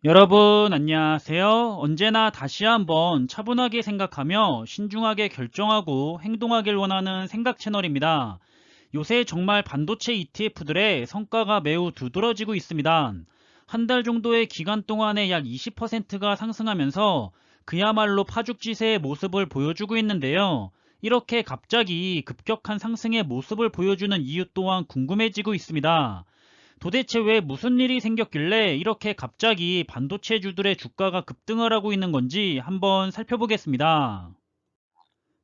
여러분 안녕하세요. 언제나 다시 한번 차분하게 생각하며 신중하게 결정하고 행동하길 원하는 생각 채널입니다. 요새 정말 반도체 ETF들의 성과가 매우 두드러지고 있습니다. 한 달 정도의 기간 동안에 약 20%가 상승하면서 그야말로 파죽지세의 모습을 보여주고 있는데요. 이렇게 갑자기 급격한 상승의 모습을 보여주는 이유 또한 궁금해지고 있습니다. 도대체 왜 무슨 일이 생겼길래 이렇게 갑자기 반도체주들의 주가가 급등을 하고 있는 건지 한번 살펴보겠습니다.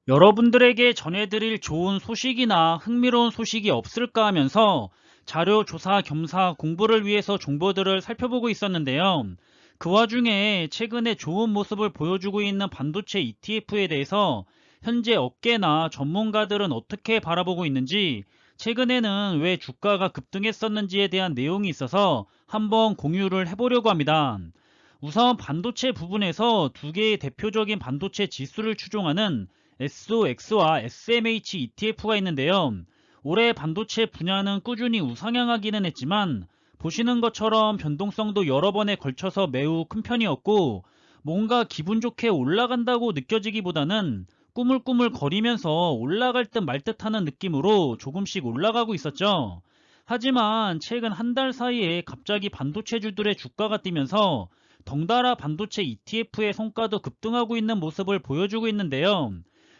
여러분들에게 전해드릴 좋은 소식이나 흥미로운 소식이 없을까 하면서 자료 조사 겸사 공부를 위해서 정보들을 살펴보고 있었는데요. 그 와중에 최근에 좋은 모습을 보여주고 있는 반도체 ETF에 대해서 현재 업계나 전문가들은 어떻게 바라보고 있는지, 최근에는 왜 주가가 급등했었는지에 대한 내용이 있어서 한번 공유를 해보려고 합니다. 우선 반도체 부분에서 두 개의 대표적인 반도체 지수를 추종하는 SOX와 SMH ETF가 있는데요. 올해 반도체 분야는 꾸준히 우상향하기는 했지만 보시는 것처럼 변동성도 여러 번에 걸쳐서 매우 큰 편이었고, 뭔가 기분 좋게 올라간다고 느껴지기보다는 꾸물꾸물 거리면서 올라갈 듯 말 듯 하는 느낌으로 조금씩 올라가고 있었죠. 하지만 최근 한 달 사이에 갑자기 반도체주들의 주가가 뛰면서 덩달아 반도체 ETF의 성과도 급등하고 있는 모습을 보여주고 있는데요.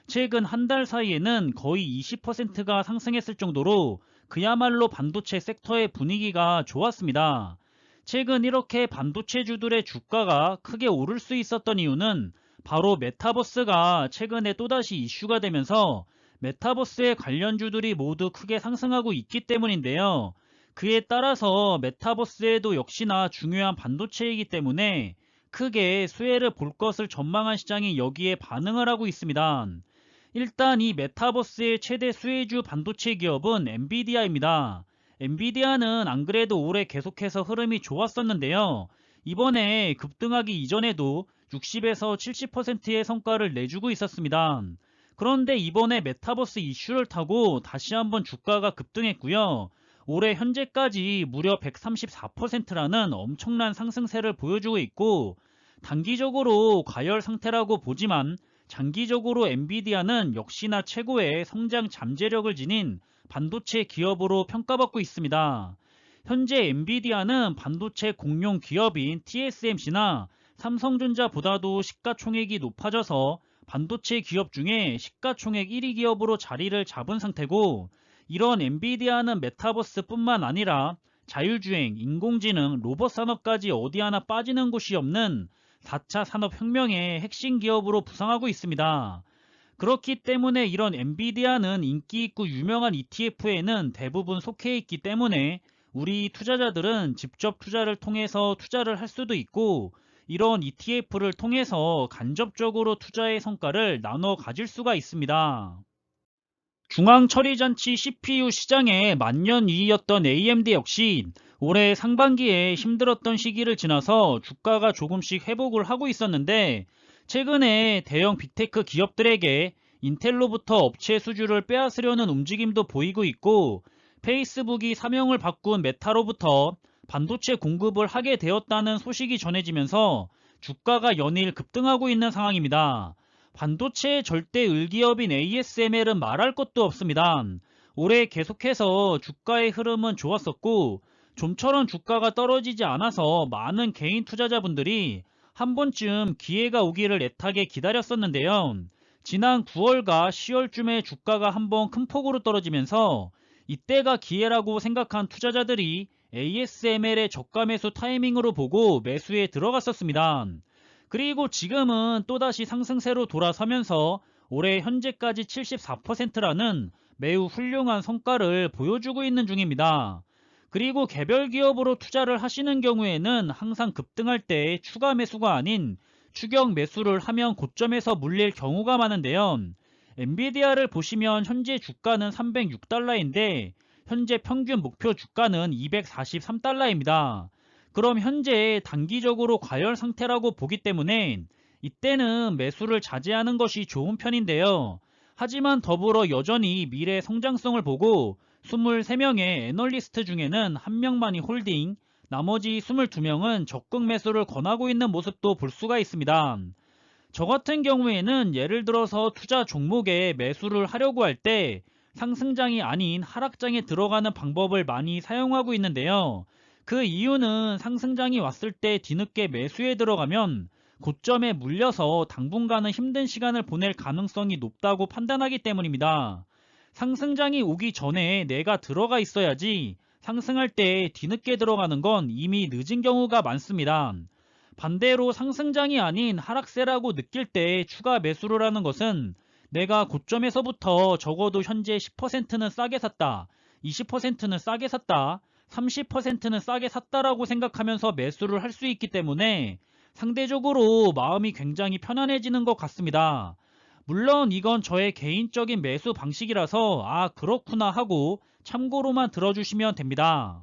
최근 한 달 사이에는 거의 20%가 상승했을 정도로 그야말로 반도체 섹터의 분위기가 좋았습니다. 최근 이렇게 반도체주들의 주가가 크게 오를 수 있었던 이유는 바로 메타버스가 최근에 또다시 이슈가 되면서 메타버스의 관련주들이 모두 크게 상승하고 있기 때문인데요. 그에 따라서 메타버스에도 역시나 중요한 반도체이기 때문에 크게 수혜를 볼 것을 전망한 시장이 여기에 반응을 하고 있습니다. 일단 이 메타버스의 최대 수혜주 반도체 기업은 엔비디아입니다. 엔비디아는 안 그래도 올해 계속해서 흐름이 좋았었는데요. 이번에 급등하기 이전에도 60에서 70%의 성과를 내주고 있었습니다. 그런데 이번에 메타버스 이슈를 타고 다시 한번 주가가 급등했고요. 올해 현재까지 무려 134%라는 엄청난 상승세를 보여주고 있고, 단기적으로 과열 상태라고 보지만 장기적으로 엔비디아는 역시나 최고의 성장 잠재력을 지닌 반도체 기업으로 평가받고 있습니다. 현재 엔비디아는 반도체 공용 기업인 TSMC나 삼성전자보다도 시가총액이 높아져서 반도체 기업 중에 시가총액 1위 기업으로 자리를 잡은 상태고, 이런 엔비디아는 메타버스뿐만 아니라 자율주행, 인공지능, 로봇 산업까지 어디 하나 빠지는 곳이 없는 4차 산업혁명의 핵심 기업으로 부상하고 있습니다. 그렇기 때문에 이런 엔비디아는 인기 있고 유명한 ETF에는 대부분 속해 있기 때문에 우리 투자자들은 직접 투자를 통해서 투자를 할 수도 있고, 이런 ETF를 통해서 간접적으로 투자의 성과를 나눠 가질 수가 있습니다. 중앙처리장치 CPU 시장의 만년위기였던 AMD 역시 올해 상반기에 힘들었던 시기를 지나서 주가가 조금씩 회복을 하고 있었는데, 최근에 대형 빅테크 기업들에게 인텔로부터 업체 수주를 빼앗으려는 움직임도 보이고 있고, 페이스북이 사명을 바꾼 메타로부터 반도체 공급을 하게 되었다는 소식이 전해지면서 주가가 연일 급등하고 있는 상황입니다. 반도체의 절대 을기업인 ASML은 말할 것도 없습니다. 올해 계속해서 주가의 흐름은 좋았었고, 좀처럼 주가가 떨어지지 않아서 많은 개인 투자자분들이 한 번쯤 기회가 오기를 애타게 기다렸었는데요. 지난 9월과 10월쯤에 주가가 한번 큰 폭으로 떨어지면서 이때가 기회라고 생각한 투자자들이 ASML의 저가 매수 타이밍으로 보고 매수에 들어갔었습니다. 그리고 지금은 또다시 상승세로 돌아서면서 올해 현재까지 74%라는 매우 훌륭한 성과를 보여주고 있는 중입니다. 그리고 개별 기업으로 투자를 하시는 경우에는 항상 급등할 때 추가 매수가 아닌 추격 매수를 하면 고점에서 물릴 경우가 많은데요. 엔비디아를 보시면 현재 주가는 306달러인데 현재 평균 목표 주가는 243달러입니다. 그럼 현재 단기적으로 과열 상태라고 보기 때문에 이때는 매수를 자제하는 것이 좋은 편인데요. 하지만 더불어 여전히 미래 성장성을 보고 23명의 애널리스트 중에는 1명만이 홀딩, 나머지 22명은 적극 매수를 권하고 있는 모습도 볼 수가 있습니다. 저 같은 경우에는 예를 들어서 투자 종목에 매수를 하려고 할 때 상승장이 아닌 하락장에 들어가는 방법을 많이 사용하고 있는데요. 그 이유는 상승장이 왔을 때 뒤늦게 매수에 들어가면 고점에 물려서 당분간은 힘든 시간을 보낼 가능성이 높다고 판단하기 때문입니다. 상승장이 오기 전에 내가 들어가 있어야지 상승할 때 뒤늦게 들어가는 건 이미 늦은 경우가 많습니다. 반대로 상승장이 아닌 하락세라고 느낄 때 추가 매수를 하는 것은 내가 고점에서부터 적어도 현재 10%는 싸게 샀다, 20%는 싸게 샀다, 30%는 싸게 샀다라고 생각하면서 매수를 할 수 있기 때문에 상대적으로 마음이 굉장히 편안해지는 것 같습니다. 물론 이건 저의 개인적인 매수 방식이라서 그렇구나 하고 참고로만 들어주시면 됩니다.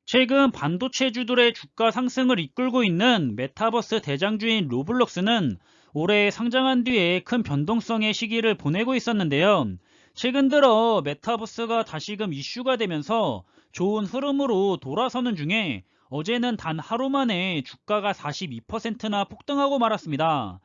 최근 반도체주들의 주가 상승을 이끌고 있는 메타버스 대장주인 로블록스는 올해 상장한 뒤에 큰 변동성의 시기를 보내고 있었는데요. 최근 들어 메타버스가 다시금 이슈가 되면서 좋은 흐름으로 돌아서는 중에 어제는 단 하루 만에 주가가 42%나 폭등하고 말았습니다.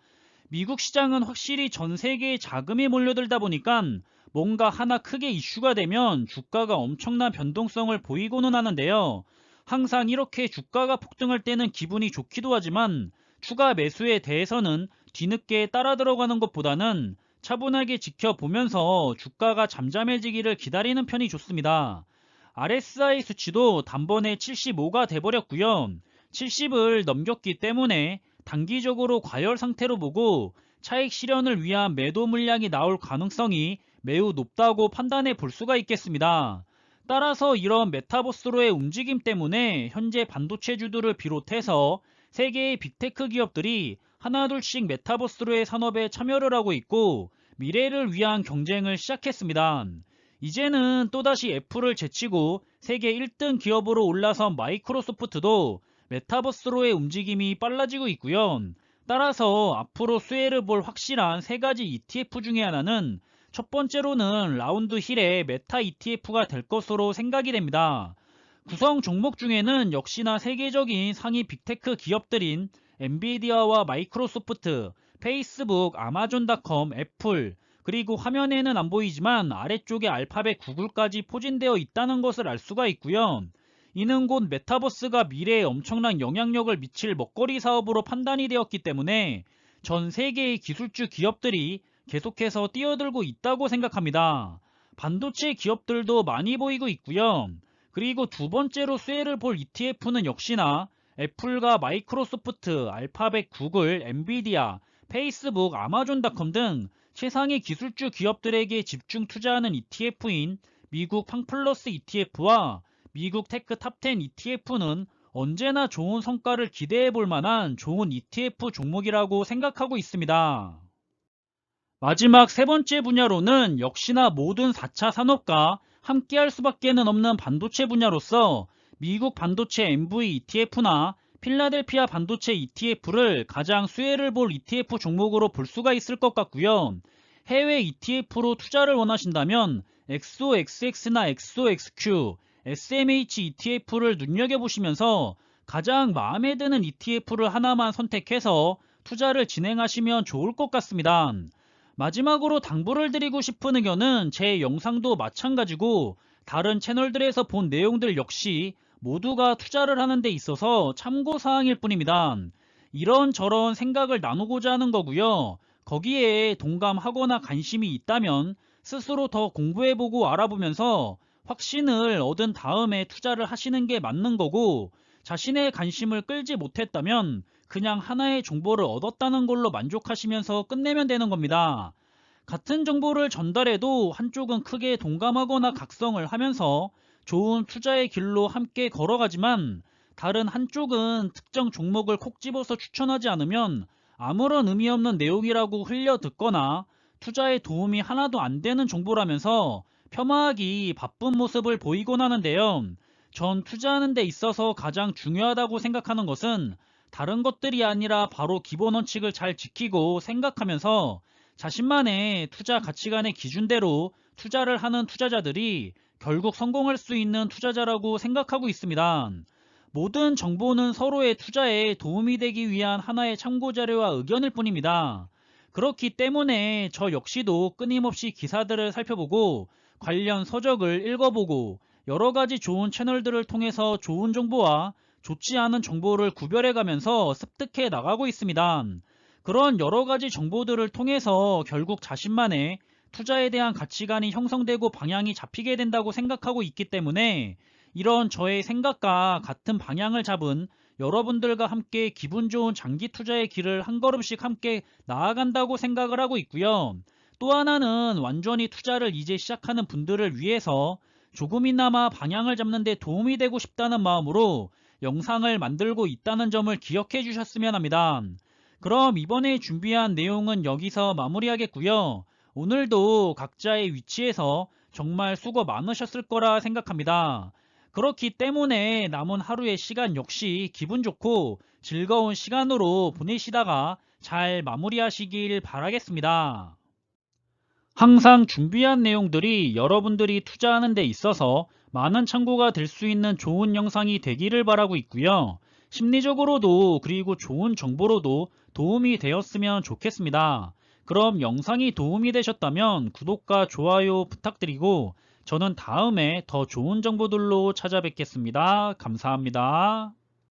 미국 시장은 확실히 전 세계에 자금이 몰려들다 보니까 뭔가 하나 크게 이슈가 되면 주가가 엄청난 변동성을 보이고는 하는데요. 항상 이렇게 주가가 폭등할 때는 기분이 좋기도 하지만 추가 매수에 대해서는 뒤늦게 따라 들어가는 것보다는 차분하게 지켜보면서 주가가 잠잠해지기를 기다리는 편이 좋습니다. RSI 수치도 단번에 75가 돼버렸고요. 70을 넘겼기 때문에 단기적으로 과열 상태로 보고 차익 실현을 위한 매도 물량이 나올 가능성이 매우 높다고 판단해 볼 수가 있겠습니다. 따라서 이런 메타버스로의 움직임 때문에 현재 반도체주들을 비롯해서 세계의 빅테크 기업들이 하나둘씩 메타버스로의 산업에 참여를 하고 있고 미래를 위한 경쟁을 시작했습니다. 이제는 또다시 애플을 제치고 세계 1등 기업으로 올라선 마이크로소프트도 메타버스로의 움직임이 빨라지고 있고요. 따라서 앞으로 수혜를 볼 확실한 세 가지 ETF 중에 하나는 첫 번째로는 라운드 힐의 메타 ETF가 될 것으로 생각이 됩니다. 구성 종목 중에는 역시나 세계적인 상위 빅테크 기업들인 엔비디아와 마이크로소프트, 페이스북, 아마존닷컴, 애플, 그리고 화면에는 안 보이지만 아래쪽에 알파벳 구글까지 포진되어 있다는 것을 알 수가 있고요. 이는 곧 메타버스가 미래에 엄청난 영향력을 미칠 먹거리 사업으로 판단이 되었기 때문에 전 세계의 기술주 기업들이 계속해서 뛰어들고 있다고 생각합니다. 반도체 기업들도 많이 보이고 있고요. 그리고 두 번째로 수혜를 볼 ETF는 역시나 애플과 마이크로소프트, 알파벳, 구글, 엔비디아, 페이스북, 아마존닷컴 등 최상위 기술주 기업들에게 집중 투자하는 ETF인 미국 팡플러스 ETF와 미국 테크 탑10 ETF는 언제나 좋은 성과를 기대해 볼 만한 좋은 ETF 종목이라고 생각하고 있습니다. 마지막 세 번째 분야로는 역시나 모든 4차 산업과 함께할 수밖에는 없는 반도체 분야로서 미국 반도체 MV ETF나 필라델피아 반도체 ETF를 가장 수혜를 볼 ETF 종목으로 볼 수가 있을 것 같고요. 해외 ETF로 투자를 원하신다면 XOXX나 XOXQ, SMH ETF를 눈여겨보시면서 가장 마음에 드는 ETF를 하나만 선택해서 투자를 진행하시면 좋을 것 같습니다. 마지막으로 당부를 드리고 싶은 의견은 제 영상도 마찬가지고 다른 채널들에서 본 내용들 역시 모두가 투자를 하는 데 있어서 참고사항일 뿐입니다. 이런저런 생각을 나누고자 하는 거고요. 거기에 동감하거나 관심이 있다면 스스로 더 공부해보고 알아보면서 확신을 얻은 다음에 투자를 하시는 게 맞는 거고, 자신의 관심을 끌지 못했다면 그냥 하나의 정보를 얻었다는 걸로 만족하시면서 끝내면 되는 겁니다. 같은 정보를 전달해도 한쪽은 크게 동감하거나 각성을 하면서 좋은 투자의 길로 함께 걸어가지만 다른 한쪽은 특정 종목을 콕 집어서 추천하지 않으면 아무런 의미 없는 내용이라고 흘려 듣거나 투자에 도움이 하나도 안 되는 정보라면서 폄하하기 바쁜 모습을 보이곤 하는데요. 전 투자하는 데 있어서 가장 중요하다고 생각하는 것은 다른 것들이 아니라 바로 기본 원칙을 잘 지키고 생각하면서 자신만의 투자 가치관의 기준대로 투자를 하는 투자자들이 결국 성공할 수 있는 투자자라고 생각하고 있습니다. 모든 정보는 서로의 투자에 도움이 되기 위한 하나의 참고자료와 의견일 뿐입니다. 그렇기 때문에 저 역시도 끊임없이 기사들을 살펴보고 관련 서적을 읽어보고 여러 가지 좋은 채널들을 통해서 좋은 정보와 좋지 않은 정보를 구별해 가면서 습득해 나가고 있습니다. 그런 여러 가지 정보들을 통해서 결국 자신만의 투자에 대한 가치관이 형성되고 방향이 잡히게 된다고 생각하고 있기 때문에 이런 저의 생각과 같은 방향을 잡은 여러분들과 함께 기분 좋은 장기 투자의 길을 한 걸음씩 함께 나아간다고 생각을 하고 있고요. 또 하나는 완전히 투자를 이제 시작하는 분들을 위해서 조금이나마 방향을 잡는 데 도움이 되고 싶다는 마음으로 영상을 만들고 있다는 점을 기억해 주셨으면 합니다. 그럼 이번에 준비한 내용은 여기서 마무리하겠고요. 오늘도 각자의 위치에서 정말 수고 많으셨을 거라 생각합니다. 그렇기 때문에 남은 하루의 시간 역시 기분 좋고 즐거운 시간으로 보내시다가 잘 마무리하시길 바라겠습니다. 항상 준비한 내용들이 여러분들이 투자하는 데 있어서 많은 참고가 될 수 있는 좋은 영상이 되기를 바라고 있고요. 심리적으로도 그리고 좋은 정보로도 도움이 되었으면 좋겠습니다. 그럼 영상이 도움이 되셨다면 구독과 좋아요 부탁드리고 저는 다음에 더 좋은 정보들로 찾아뵙겠습니다. 감사합니다.